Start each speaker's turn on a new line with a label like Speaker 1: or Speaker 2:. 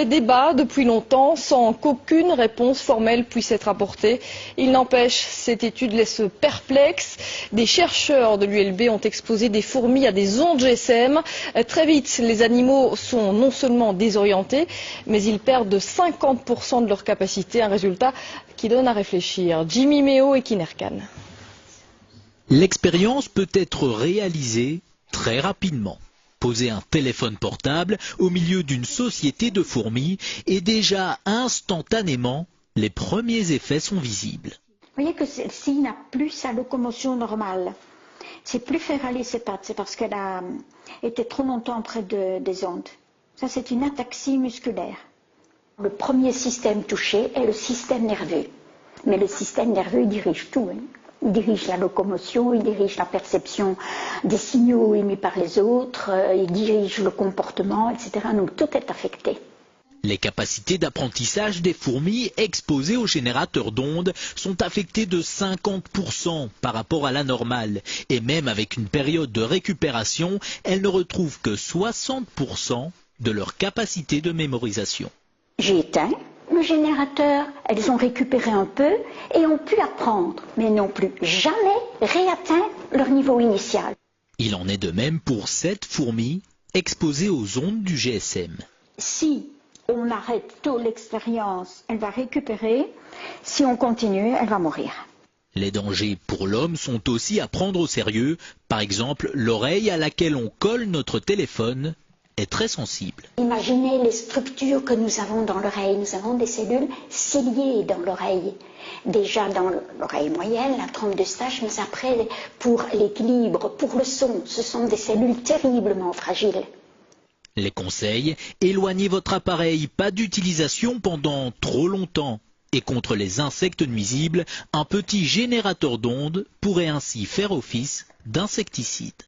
Speaker 1: Débat depuis longtemps sans qu'aucune réponse formelle puisse être apportée. Il n'empêche, cette étude laisse perplexe. Des chercheurs de l'ULB ont exposé des fourmis à des ondes GSM. Très vite, les animaux sont non seulement désorientés, mais ils perdent de 50% de leur capacité, un résultat qui donne à réfléchir. Jimmy Méo et Kinerkan.
Speaker 2: L'expérience peut être réalisée très rapidement. Poser un téléphone portable au milieu d'une société de fourmis et déjà instantanément, les premiers effets sont visibles.
Speaker 3: Vous voyez que celle-ci n'a plus sa locomotion normale. C'est plus faire aller ses pattes, c'est parce qu'elle a été trop longtemps près des ondes. Ça, c'est une ataxie musculaire. Le premier système touché est le système nerveux. Mais le système nerveux, il dirige tout. Il dirige la locomotion, il dirige la perception des signaux émis par les autres, il dirige le comportement, etc. Donc tout est affecté.
Speaker 2: Les capacités d'apprentissage des fourmis exposées aux générateurs d'ondes sont affectées de 50% par rapport à la normale. Et même avec une période de récupération, elles ne retrouvent que 60% de leur capacité de mémorisation.
Speaker 3: J'ai éteint le générateur, elles ont récupéré un peu et ont pu apprendre, mais n'ont plus jamais réatteint leur niveau initial.
Speaker 2: Il en est de même pour 7 fourmis exposées aux ondes du GSM.
Speaker 3: Si on arrête tôt l'expérience, elle va récupérer. Si on continue, elle va mourir.
Speaker 2: Les dangers pour l'homme sont aussi à prendre au sérieux. Par exemple, l'oreille à laquelle on colle notre téléphone est très sensible.
Speaker 3: Imaginez les structures que nous avons dans l'oreille. Nous avons des cellules ciliées dans l'oreille. Déjà dans l'oreille moyenne, la trompe d'Eustache, mais après, pour l'équilibre, pour le son, ce sont des cellules terriblement fragiles.
Speaker 2: Les conseils, éloignez votre appareil, pas d'utilisation pendant trop longtemps. Et contre les insectes nuisibles, un petit générateur d'ondes pourrait ainsi faire office d'insecticide.